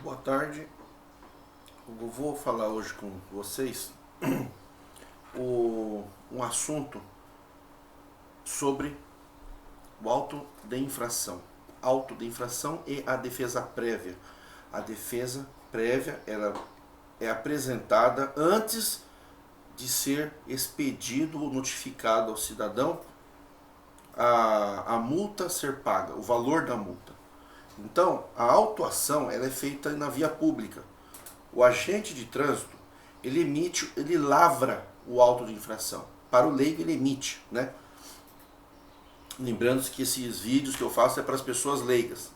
Boa tarde. Eu vou falar hoje com vocês um assunto sobre o auto de infração. Auto de infração e a defesa prévia. A defesa prévia ela é apresentada antes de ser expedido ou notificado ao cidadão a multa ser paga, o valor da multa. Então, a autuação ela é feita na via pública. O agente de trânsito, ele lavra o auto de infração. Para o leigo, ele emite, né? Lembrando que esses vídeos que eu faço é para as pessoas leigas.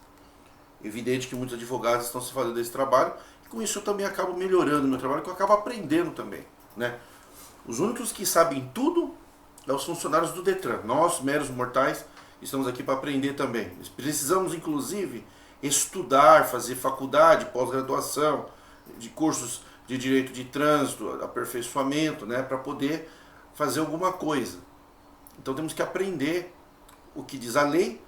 Evidente que muitos advogados estão se fazendo desse trabalho, e com isso eu também acabo melhorando o meu trabalho, que eu acabo aprendendo também, né? Os únicos que sabem tudo são os funcionários do Detran. Nós, meros mortais, estamos aqui para aprender também. Precisamos, inclusive, estudar, fazer faculdade, pós-graduação, de cursos de direito de trânsito, aperfeiçoamento, né, para poder fazer alguma coisa. Então temos que aprender o que diz a lei,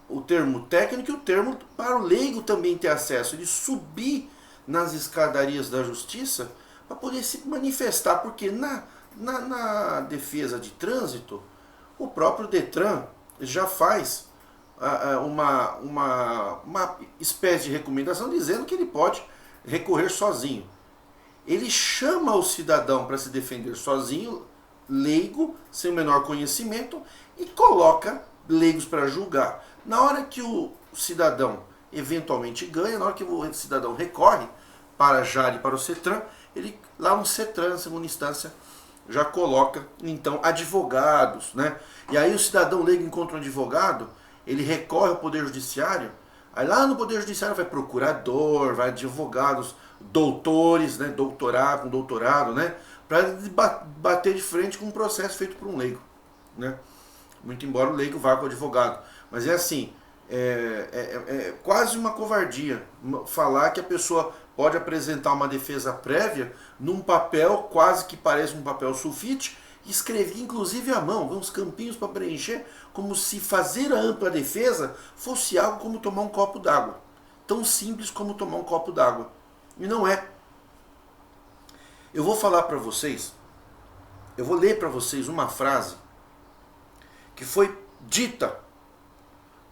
o termo técnico e o termo para o leigo também ter acesso. Ele subir nas escadarias da justiça para poder se manifestar, porque na defesa de trânsito, o próprio Detran já faz uma espécie de recomendação dizendo que ele pode recorrer sozinho. Ele chama o cidadão para se defender sozinho, leigo, sem o menor conhecimento, e coloca leigos para julgar. Na hora que o cidadão eventualmente ganha, na hora que o cidadão recorre para a JAR e para o CETRAN, ele lá no CETRAN, na segunda instância, já coloca, então, advogados, né? E aí o cidadão leigo encontra um advogado, ele recorre ao Poder Judiciário, aí lá no Poder Judiciário vai procurador, vai advogados, doutores, né? Doutorado, com doutorado, né? Para bater de frente com um processo feito por um leigo, né? Muito embora o leigo vá com o advogado. Mas é assim, é quase uma covardia falar que a pessoa pode apresentar uma defesa prévia num papel quase que parece um papel sulfite, e escrever inclusive à mão, uns campinhos para preencher, como se fazer a ampla defesa fosse algo como tomar um copo d'água. Tão simples como tomar um copo d'água. E não é. Eu vou falar para vocês, eu vou ler para vocês uma frase que foi dita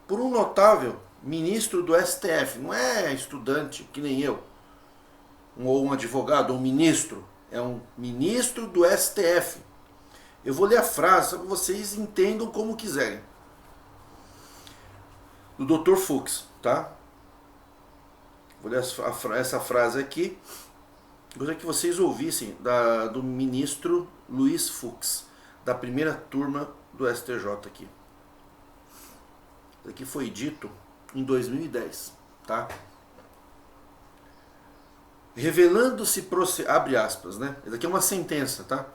por um notável ministro do STF, não é estudante que nem eu, ou um advogado, ou um ministro, é um ministro do STF. Eu vou ler a frase, para que vocês entendam como quiserem. Do Dr. Fux, tá? Vou ler essa frase aqui. Gostaria que vocês ouvissem do ministro Luiz Fux, da primeira turma do STJ aqui. Isso aqui foi dito em 2010, tá? Revelando-se, abre aspas, né? Isso aqui é uma sentença, tá?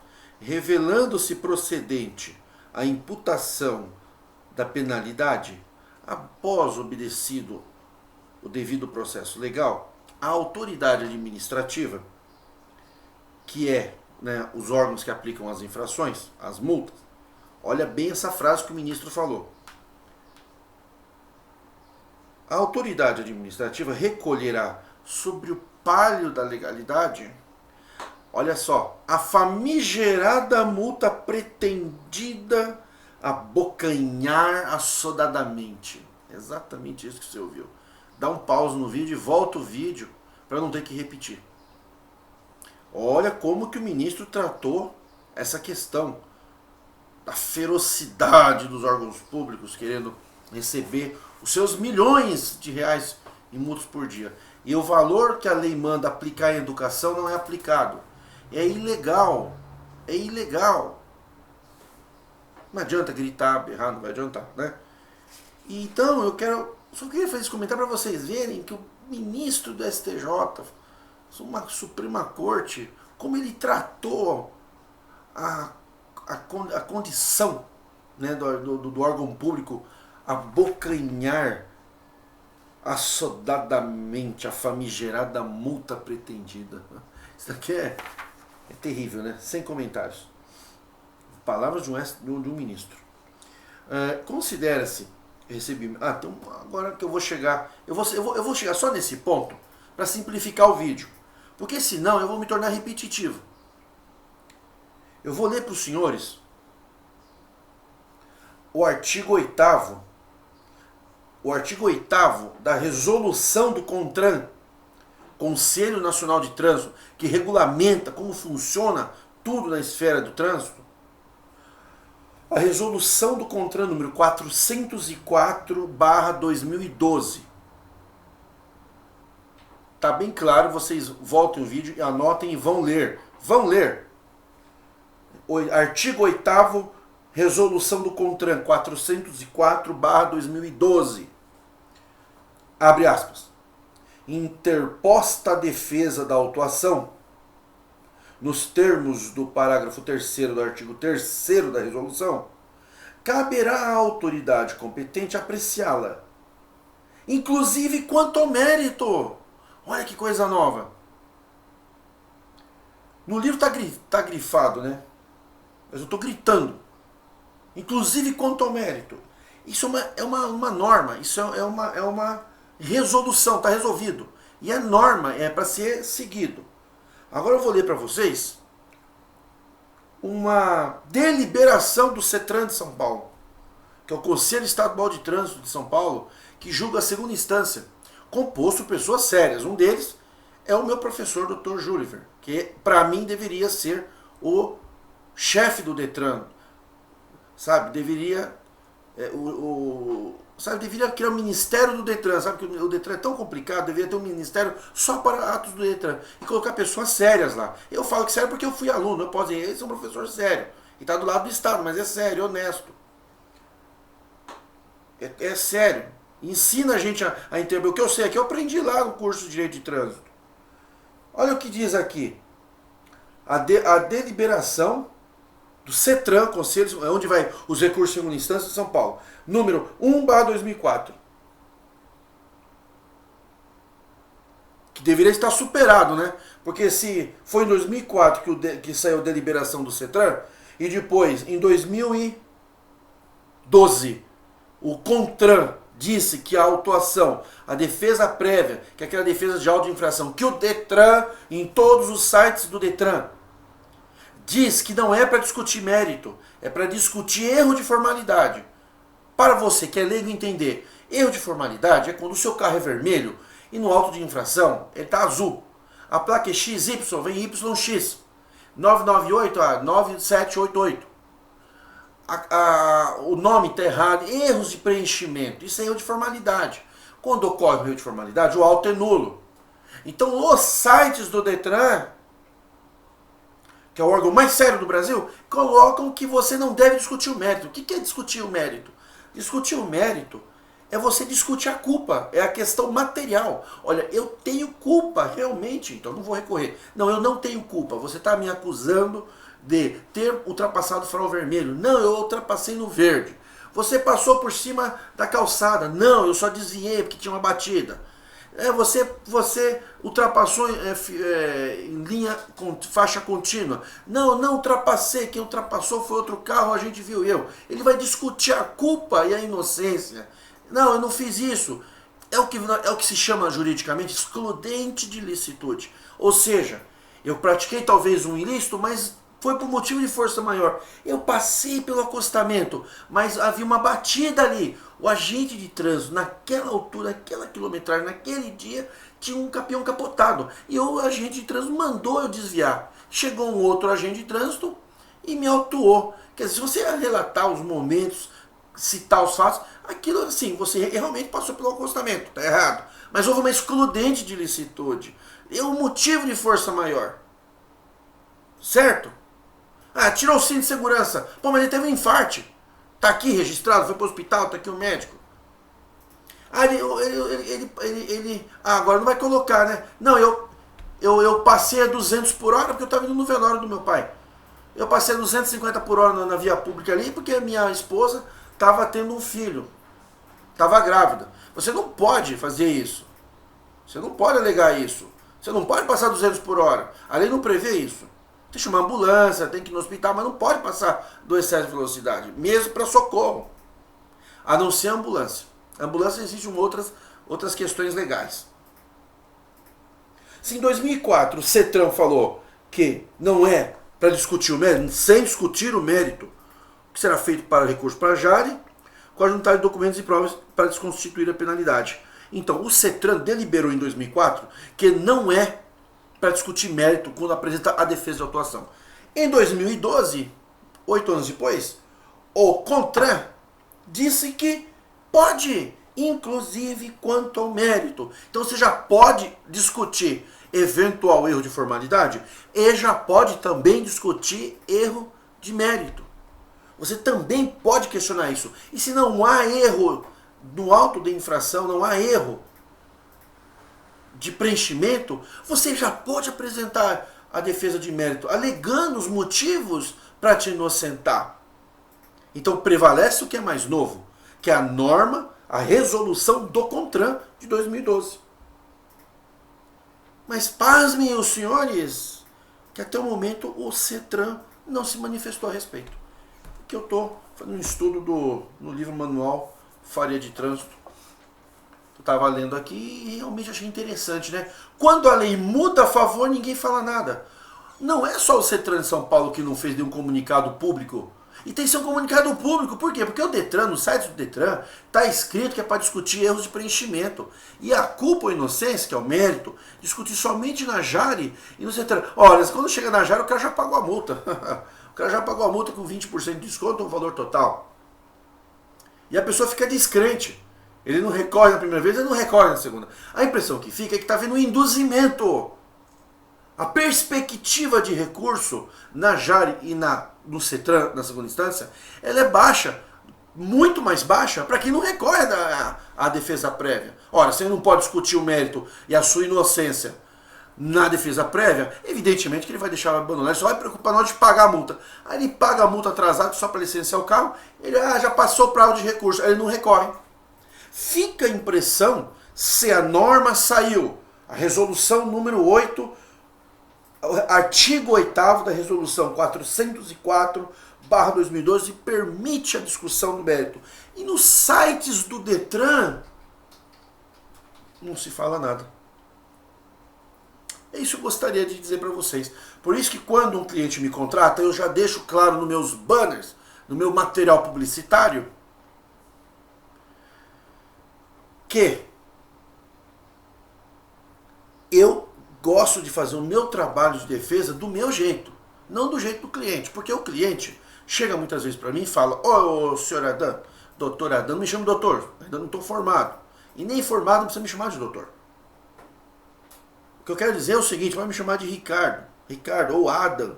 Revelando-se procedente a imputação da penalidade, após obedecido o devido processo legal, a autoridade administrativa, que é, né, os órgãos que aplicam as infrações, as multas, olha bem essa frase que o ministro falou. A autoridade administrativa recolherá sobre o palio da legalidade, olha só, a famigerada multa pretendida abocanhar assodadamente. Exatamente isso que você ouviu. Dá um pause no vídeo e volta o vídeo para não ter que repetir. Olha como que o ministro tratou essa questão da ferocidade dos órgãos públicos querendo receber os seus milhões de reais em multas por dia. E o valor que a lei manda aplicar em educação não é aplicado. É ilegal. É ilegal. Não adianta gritar, berrar, não vai adiantar, né? E então só queria fazer esse comentário para vocês verem que o ministro do STJ, uma Suprema Corte, como ele tratou a condição, né, do órgão público abocanhar assodadamente a famigerada multa pretendida. Isso daqui é terrível, né? Sem comentários. Palavras de um ministro. Considera-se recebi. Então agora que eu vou chegar, eu vou chegar só nesse ponto para simplificar o vídeo. Porque senão eu vou me tornar repetitivo. Eu vou ler para os senhores o artigo 8º. O artigo 8º da resolução do CONTRAN, Conselho Nacional de Trânsito, que regulamenta como funciona tudo na esfera do trânsito. A resolução do CONTRAN número 404/2012. Tá bem claro, vocês voltem o vídeo e anotem e vão ler. Vão ler. O artigo 8º, resolução do CONTRAN 404/2012. Abre aspas. Interposta a defesa da autuação, nos termos do parágrafo 3º do artigo 3º da resolução, caberá à autoridade competente apreciá-la, inclusive quanto ao mérito. Olha que coisa nova. No livro tá grifado, né? Mas eu estou gritando. Inclusive quanto ao mérito. Isso é uma norma, isso é uma resolução, está resolvido. E é norma, é para ser seguido. Agora eu vou ler para vocês uma deliberação do CETRAN de São Paulo, que é o Conselho Estadual de Trânsito de São Paulo, que julga a segunda instância, composto por pessoas sérias. Um deles é o meu professor, Dr. Juliver, que para mim deveria ser o chefe do Detran, sabe? Deveria deveria criar o Ministério do Detran, sabe que o Detran é tão complicado, deveria ter um ministério só para atos do Detran e colocar pessoas sérias lá. Eu falo que sério porque eu fui aluno, eu posso dizer, esse é um professor sério e está do lado do Estado, mas é sério, honesto. É sério. Ensina a gente a entender. O que eu sei aqui, eu aprendi lá no curso de Direito de Trânsito. Olha o que diz aqui. A deliberação do CETRAN, Conselho, onde vai os recursos de segunda instância de São Paulo, número 1/2004. Que deveria estar superado, né? Porque se foi em 2004 que saiu a deliberação do CETRAN, e depois, em 2012, o CONTRAN disse que a autuação, a defesa prévia, que é aquela defesa de auto-infração, que o Detran, em todos os sites do Detran, diz que não é para discutir mérito, é para discutir erro de formalidade. Para você que é leigo entender, erro de formalidade é quando o seu carro é vermelho e no auto de infração ele está azul. A placa é XY, vem YX, 998 a 9788. O nome está errado, erros de preenchimento, isso é erro de formalidade. Quando ocorre o erro de formalidade, o auto é nulo. Então os sites do Detran, que é o órgão mais sério do Brasil, colocam que você não deve discutir o mérito. O que é discutir o mérito? Discutir o mérito é você discutir a culpa, é a questão material. Olha, eu tenho culpa realmente, então não vou recorrer. Não, eu não tenho culpa, você está me acusando de ter ultrapassado o farol vermelho. Não, eu ultrapassei no verde. Você passou por cima da calçada. Não, eu só desviei porque tinha uma batida. Você ultrapassou em linha com faixa contínua. Não ultrapassei. Quem ultrapassou foi outro carro, a gente viu eu. Ele vai discutir a culpa e a inocência. Não, eu não fiz isso. É o que se chama juridicamente excludente de licitude. Ou seja, eu pratiquei talvez um ilícito, mas foi por motivo de força maior. Eu passei pelo acostamento, mas havia uma batida ali. O agente de trânsito, naquela altura, naquela quilometragem, naquele dia, tinha um caminhão capotado. E o agente de trânsito mandou eu desviar. Chegou um outro agente de trânsito e me autuou. Quer dizer, se você relatar os momentos, citar os fatos, aquilo assim, você realmente passou pelo acostamento, está errado. Mas houve uma excludente de licitude. É um motivo de força maior. Certo? Ah, tirou o cinto de segurança. Pô, mas ele teve um infarte. Tá aqui registrado, foi pro hospital, tá aqui o médico. Ah, agora não vai colocar, né? Não, eu passei a 200 por hora porque eu tava indo no velório do meu pai. Eu passei a 250 por hora na via pública ali porque a minha esposa tava tendo um filho. Tava grávida. Você não pode fazer isso. Você não pode alegar isso. Você não pode passar 200 por hora. A lei não prevê isso. Tem que chamar ambulância, tem que ir no hospital, mas não pode passar do excesso de velocidade, mesmo para socorro. A não ser a ambulância. A ambulância existem outras questões legais. Se em 2004 o CETRAN falou que não é para discutir o mérito, sem discutir o mérito, que será feito para recurso para a Jari, com a juntar de documentos e provas para desconstituir a penalidade. Então, o CETRAN deliberou em 2004 que não é para discutir mérito quando apresenta a defesa de autuação. Em 2012, 8 anos depois, o CONTRAN disse que pode, inclusive quanto ao mérito. Então você já pode discutir eventual erro de formalidade e já pode também discutir erro de mérito. Você também pode questionar isso. E se não há erro no auto de infração, não há erro de preenchimento, você já pode apresentar a defesa de mérito, alegando os motivos para te inocentar. Então prevalece o que é mais novo, que é a norma, a resolução do CONTRAN de 2012. Mas pasmem os senhores, que até o momento o CETRAN não se manifestou a respeito. Que eu estou fazendo um estudo no livro manual Faria de Trânsito. Eu estava lendo aqui e realmente achei interessante, né? Quando a lei muda a favor, ninguém fala nada. Não é só o CETRAN de São Paulo que não fez nenhum comunicado público. E tem que ser um comunicado público. Por quê? Porque o Detran, no site do Detran, está escrito que é para discutir erros de preenchimento. E a culpa ou inocência, que é o mérito, discutir somente na Jari e no CETRAN. Olha, quando chega na Jari, o cara já pagou a multa. O cara já pagou a multa com 20% de desconto no valor total. E a pessoa fica descrente. Ele não recorre na primeira vez, ele não recorre na segunda. A impressão que fica é que está havendo um induzimento. A perspectiva de recurso na Jari e no CETRAN, na segunda instância, ela é baixa, muito mais baixa, para quem não recorre à defesa prévia. Ora, você não pode discutir o mérito e a sua inocência na defesa prévia, evidentemente que ele vai deixar abandonar, ele só vai preocupar na hora de pagar a multa. Aí ele paga a multa atrasada só para licenciar o carro, ele já passou o prazo de recurso, aí ele não recorre. Fica a impressão se a norma saiu, a resolução número 8, artigo 8º da resolução 404/2012 permite a discussão do mérito. E nos sites do Detran não se fala nada. É isso que eu gostaria de dizer para vocês. Por isso que quando um cliente me contrata, eu já deixo claro nos meus banners, no meu material publicitário, que eu gosto de fazer o meu trabalho de defesa do meu jeito, não do jeito do cliente. Porque o cliente chega muitas vezes para mim e fala: ô senhor Adam, doutor Adam, não me chama de doutor, ainda não estou formado. E nem formado não precisa me chamar de doutor. O que eu quero dizer é o seguinte: vai me chamar de Ricardo ou Adam.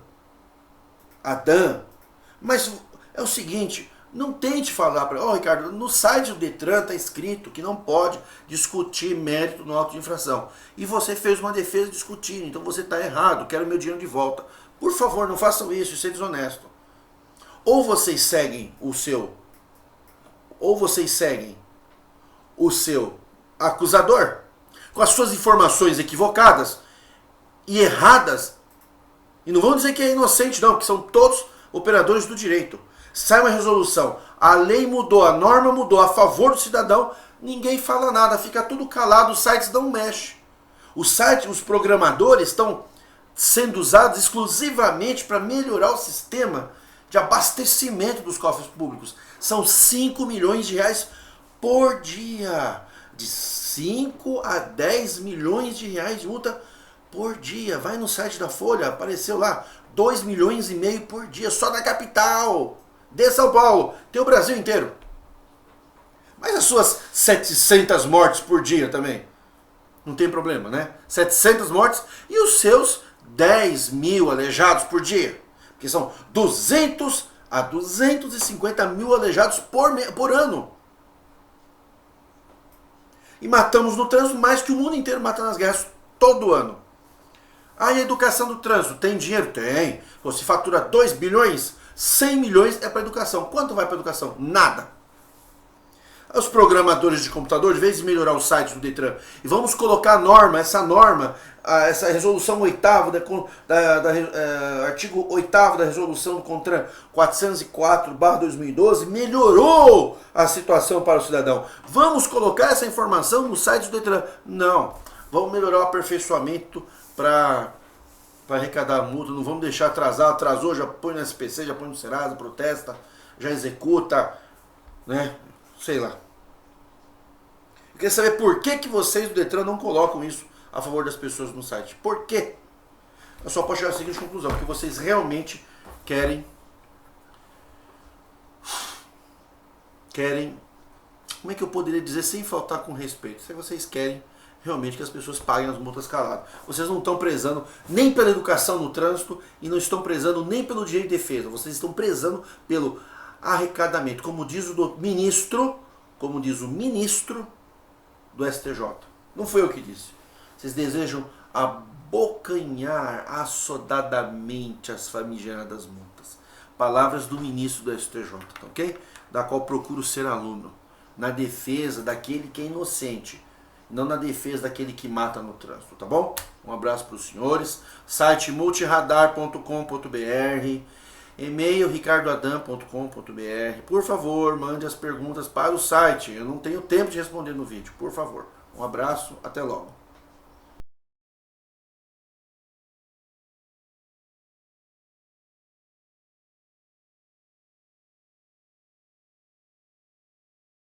Mas é o seguinte, não tente falar para... Ricardo, no site do Detran está escrito que não pode discutir mérito no auto de infração. E você fez uma defesa discutindo, então você está errado, quero meu dinheiro de volta. Por favor, não façam isso é desonesto. Ou vocês seguem o seu acusador com as suas informações equivocadas e erradas, e não vão dizer que é inocente não, porque são todos operadores do direito. Sai uma resolução, a lei mudou, a norma mudou a favor do cidadão, ninguém fala nada, fica tudo calado, os sites não mexem. Os programadores estão sendo usados exclusivamente para melhorar o sistema de abastecimento dos cofres públicos. São 5 milhões de reais por dia. De 5 a 10 milhões de reais de multa por dia. Vai no site da Folha, apareceu lá, 2,5 milhões por dia, só na capital de São Paulo. Tem o Brasil inteiro. Mas as suas 700 mortes por dia também. Não tem problema, né? 700 mortes e os seus 10 mil aleijados por dia. Porque são 200 a 250 mil aleijados por ano. E matamos no trânsito mais que o mundo inteiro mata nas guerras todo ano. A educação do trânsito, tem dinheiro? Tem. Você fatura 2 bilhões, 100 milhões é para educação. Quanto vai para educação? Nada. Os programadores de computador, de vez em melhorar o site do Detran, e vamos colocar a norma, essa resolução 8º, artigo 8º da resolução do CONTRAN 404/2012, melhorou a situação para o cidadão. Vamos colocar essa informação no site do Detran. Não. Vamos melhorar o aperfeiçoamento para arrecadar a multa, não vamos deixar atrasar, atrasou, já põe no SPC, já põe no Serasa, protesta, já executa, né? Sei lá. Eu queria saber por que vocês do Detran não colocam isso a favor das pessoas no site. Por quê? Eu só posso chegar à seguinte conclusão, porque vocês realmente querem, como é que eu poderia dizer sem faltar com respeito? Se vocês querem realmente que as pessoas paguem as multas caladas. Vocês não estão prezando nem pela educação no trânsito e não estão prezando nem pelo direito de defesa. Vocês estão prezando pelo arrecadamento, como diz o ministro do STJ. Não foi eu que disse. Vocês desejam abocanhar assodadamente as famigeradas multas. Palavras do ministro do STJ, ok? Da qual procuro ser aluno. Na defesa daquele que é inocente. Não na defesa daquele que mata no trânsito, tá bom? Um abraço para os senhores. Site multiradar.com.br, e-mail ricardoadam.com.br. Por favor, mande as perguntas para o site. Eu não tenho tempo de responder no vídeo, por favor. Um abraço, até logo.